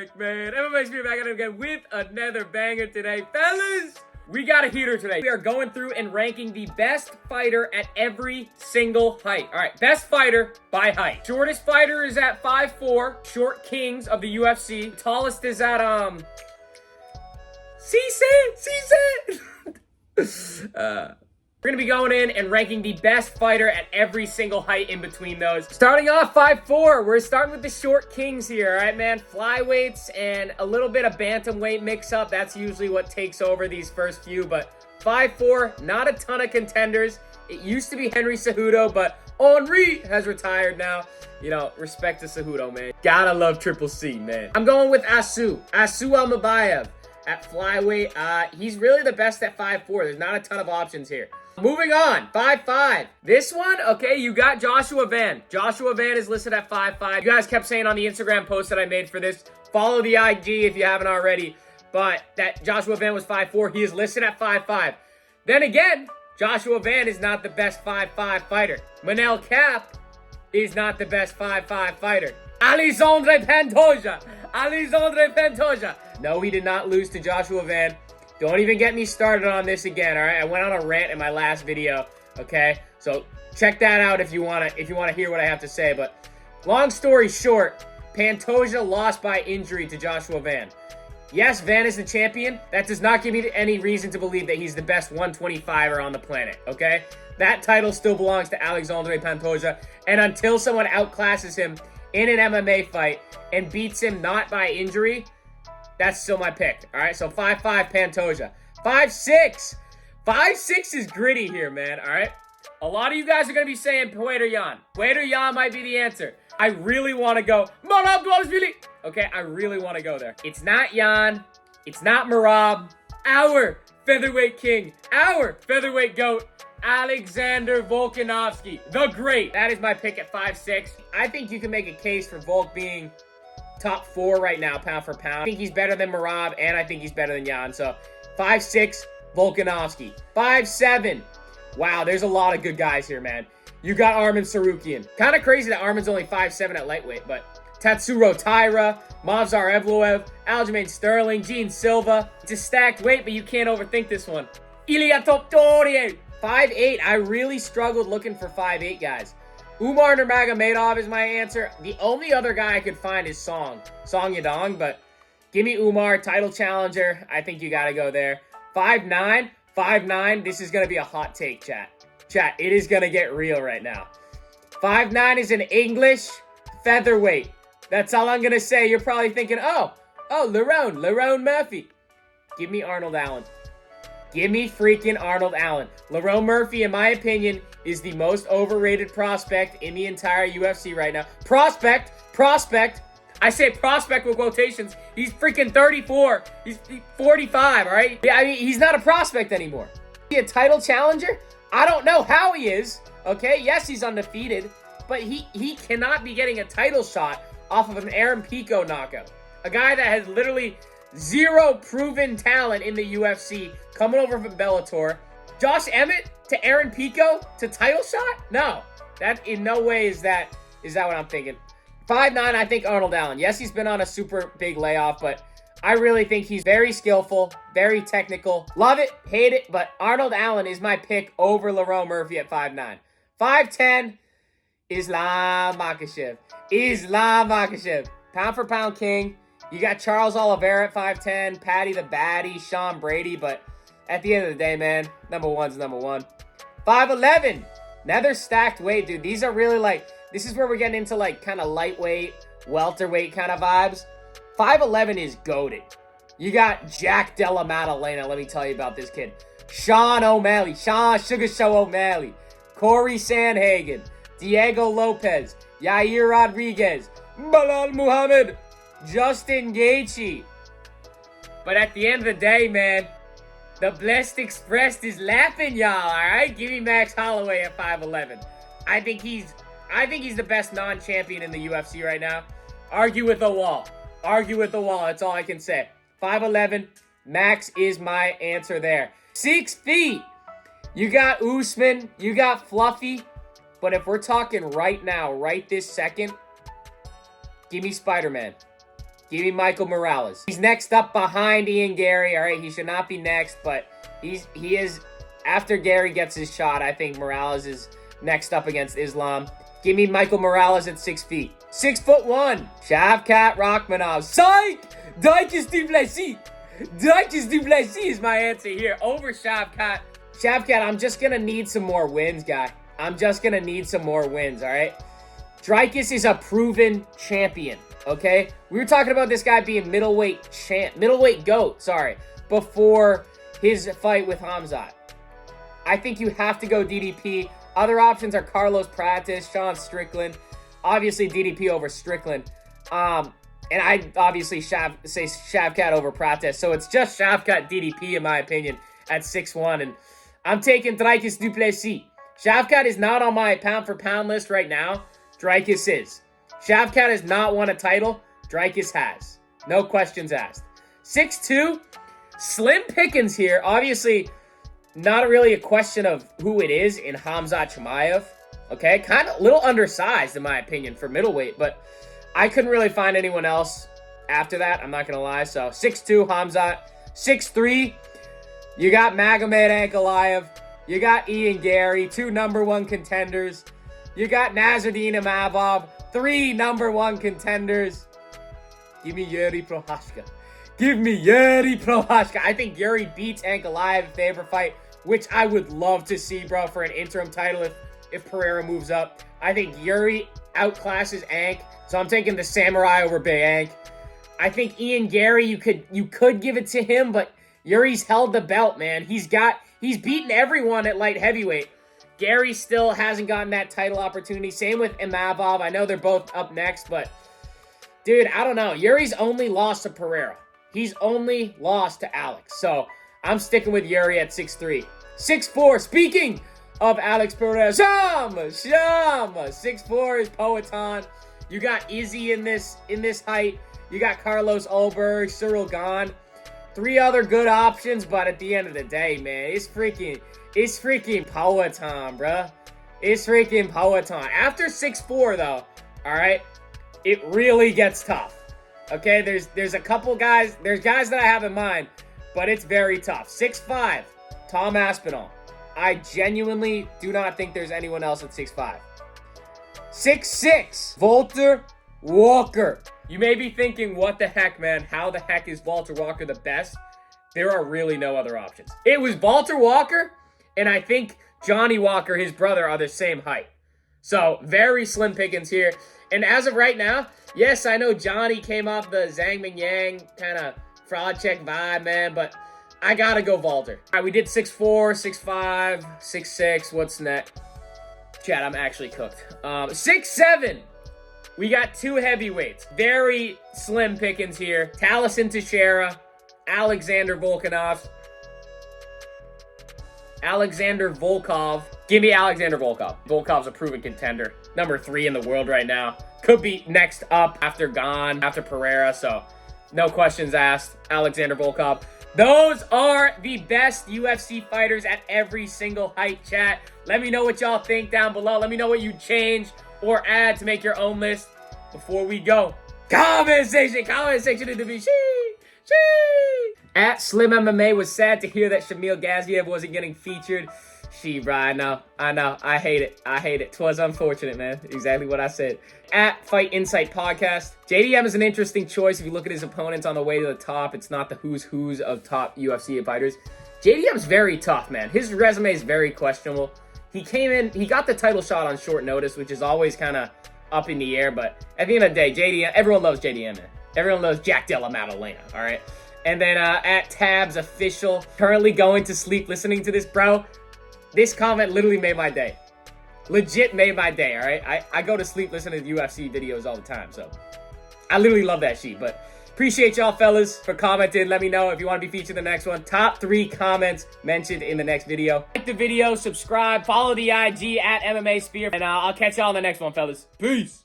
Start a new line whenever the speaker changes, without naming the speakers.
back, man. MMA Spear back at it again with another banger today. Fellas, we got a heater today. We are going through and ranking the best fighter at every single height. All right, best fighter by height. Shortest fighter is at 5'4", short kings of the UFC. Tallest is at, we're going to be going in and ranking the best fighter at every single height in between those. Starting off 5'4", we're starting with the short kings here, all right, man? Flyweights and a little bit of bantamweight mix-up. That's usually what takes over these first few, but 5'4", not a ton of contenders. It used to be Henry Cejudo, but Henry has retired now. You know, respect to Cejudo, man. Gotta love Triple C, man. I'm going with Asu Almabayev at flyweight. He's really the best at 5'4". There's not a ton of options here. Moving on, 5'5". This one, okay, you got Joshua Van. Joshua Van is listed at 5'5". You guys kept saying on the Instagram post that I made for this, follow the IG if you haven't already, but that Joshua Van was 5'4". He is listed at 5'5". Then again, Joshua Van is not the best 5'5" fighter. Manel Cap is not the best 5'5" fighter. Alexandre Pantoja. No, he did not lose to Joshua Van. Don't even get me started on this again, all right? I went on a rant in my last video, okay? So check that out if you wanna hear what I have to say. But long story short, Pantoja lost by injury to Joshua Van. Yes, Van is the champion. That does not give me any reason to believe that he's the best 125er on the planet, okay? That title still belongs to Alexandre Pantoja. And until someone outclasses him in an MMA fight and beats him not by injury, that's still my pick. All right, so 5'5" Pantoja. 5'6". 5'6" is gritty here, man, all right? A lot of you guys are going to be saying Petr Yan. Petr Yan might be the answer. I really want to go, Marab Dvalishvili. Okay, I really want to go there. It's not Yan. It's not Marab. Our featherweight king, our featherweight goat, Alexander Volkanovski, the great. That is my pick at 5'6". I think you can make a case for Volk being top 4 right now, pound for pound. I think he's better than Marab, and I think he's better than Yan. So 5'6", Volkanovski. 5'7". Wow, there's a lot of good guys here, man. You got Arman Sarukian. Kind of crazy that Arman's only 5'7" at lightweight, but Tatsuro Taira, Movsar Evloev, Aljamain Sterling, Gene Silva. It's a stacked weight, but you can't overthink this one. Ilia Topuria. 5'8". I really struggled looking for 5'8" guys. Umar Nurmagomedov is my answer. The only other guy I could find is Song Yadong, but give me Umar, title challenger. I think you got to go there. 5'9". 5'9". This is going to be a hot take, chat. Chat, it is going to get real right now. 5'9" is an English featherweight. That's all I'm going to say. You're probably thinking, oh, Lerone Murphy. Give me Arnold Allen. Give me freaking Arnold Allen. Lerone Murphy, in my opinion, is the most overrated prospect in the entire UFC right now. Prospect. I say prospect with quotations. He's freaking 34. He's 45, all right? I mean, he's not a prospect anymore. Is he a title challenger? I don't know how he is, okay? Yes, he's undefeated, but he cannot be getting a title shot off of an Aaron Pico knockout. A guy that has literally zero proven talent in the UFC coming over from Bellator. Josh Emmett to Aaron Pico to title shot? No. That in no way is that what I'm thinking. 5'9", I think Arnold Allen. Yes, he's been on a super big layoff, but I really think he's very skillful, very technical. Love it, hate it, but Arnold Allen is my pick over Lerone Murphy at 5'9". 5'10", Islam Makhachev. Pound for pound king. You got Charles Oliveira at 5'10", Patty the Batty, Sean Brady, but at the end of the day, man, number one's number one. 5'11", another stacked weight, dude. These are really like, this is where we're getting into like kind of lightweight, welterweight kind of vibes. 5'11" is goated. You got Jack Della Maddalena, let me tell you about this kid. Sean Sugar Show O'Malley, Corey Sandhagen, Diego Lopez, Yair Rodriguez, Bilal Muhammad, Justin Gaethje. But at the end of the day, man, the Blessed Express is laughing, y'all, all right? Give me Max Holloway at 5'11". I think he's the best non-champion in the UFC right now. Argue with the wall. That's all I can say. 5'11", Max is my answer there. 6 feet. You got Usman, you got Fluffy, but if we're talking right now, right this second, give me Spider-Man. Give me Michael Morales. He's next up behind Ian Gary. All right, he should not be next, but he is. After Gary gets his shot, I think Morales is next up against Islam. Give me Michael Morales at 6 feet. 6'1", Shavkat Rakhmonov. Psych! Dricus du Plessis. Dricus du Plessis is my answer here over Shavkat. Shavkat, I'm just going to need some more wins, guy. I'm just going to need some more wins, all right? Dricus is a proven champion, okay? We were talking about this guy being middleweight GOAT, before his fight with Hamzat. I think you have to go DDP. Other options are Carlos Pratis, Sean Strickland. Obviously, DDP over Strickland. And I obviously say Shavkat over Pratis. So it's just Shavkat DDP, in my opinion, at 6'1". And I'm taking Dricus du Plessis. Shavkat is not on my pound-for-pound list right now. Dricus is. Shavkat has not won a title. Dricus has. No questions asked. 6'2", slim pickings here. Obviously, not really a question of who it is in Hamzat Chimaev. Okay, kind of a little undersized in my opinion for middleweight, but I couldn't really find anyone else after that. I'm not going to lie. So 6'2", Hamzat. 6'3", you got Magomed Ankalaev. You got Ian Gary, 2 #1 contenders. You got Nasruddin Imavov, 3 #1 contenders. Give me Yuri Prohashka. Give me Yuri Prohashka. I think Yuri beats Ankalaev if they ever fight, which I would love to see, bro, for an interim title if Pereira moves up. I think Yuri outclasses Ank, so I'm taking the Samurai over Big Ank. I think Ian Gary, you could give it to him, but Yuri's held the belt, man. He's beaten everyone at light heavyweight. Gary still hasn't gotten that title opportunity. Same with Imavov. I know they're both up next, but dude, I don't know. Yuri's only lost to Pereira. He's only lost to Alex. So I'm sticking with Yuri at 6'3". 6'4", speaking of Alex Pereira, Sham! 6'4" is Poatan. You got Izzy in this height. You got Carlos Ulberg, Cyril Gahn. 3 other good options, but at the end of the day, man, it's freaking Poatan, bruh. It's freaking Poatan. After 6'4", though, all right, it really gets tough. Okay, there's a couple guys. There's guys that I have in mind, but it's very tough. 6'5", Tom Aspinall. I genuinely do not think there's anyone else at 6'5". 6'6", Walter Walker. You may be thinking, what the heck, man? How the heck is Walter Walker the best? There are really no other options. It was Walter Walker, and I think Johnny Walker, his brother, are the same height. So, very slim pickings here. And as of right now, yes, I know Johnny came off the Zhang Mingyang kind of fraud check vibe, man, but I gotta go Walter. All right, we did 6'4", 6'5", 6'6". What's next? Chat, I'm actually cooked. 6'7". We got 2 heavyweights. Very slim pickings here. Taliesin Teixeira, Alexander Volkanov. Alexander Volkov. Give me Alexander Volkov. Volkov's a proven contender. Number 3 in the world right now. Could be next up after Gahn, after Pereira. So, no questions asked. Alexander Volkov. Those are the best UFC fighters at every single height, chat. Let me know what y'all think down below. Let me know what you change or add to make your own list before we go. Comment section in the video. At Slim MMA was sad to hear that Shamil Gaziev wasn't getting featured. Bro, I know, I hate it. 'Twas unfortunate, man. Exactly what I said. At Fight Insight Podcast, JDM is an interesting choice if you look at his opponents on the way to the top. It's not the who's of top UFC fighters. JDM's very tough, man. His resume is very questionable. He came in, he got the title shot on short notice, which is always kind of up in the air, but at the end of the day, JDM, everyone loves JDM, man. Everyone loves Jack Della Maddalena, all right? And then at Tabs Official, currently going to sleep listening to this, bro. This comment literally made my day. Legit made my day, all right? I go to sleep listening to UFC videos all the time, so I literally love that shit. But appreciate y'all, fellas, for commenting. Let me know if you want to be featured in the next one. Top 3 comments mentioned in the next video. Like the video, subscribe, follow the IG at MMA Spear, and I'll catch y'all in the next one, fellas. Peace.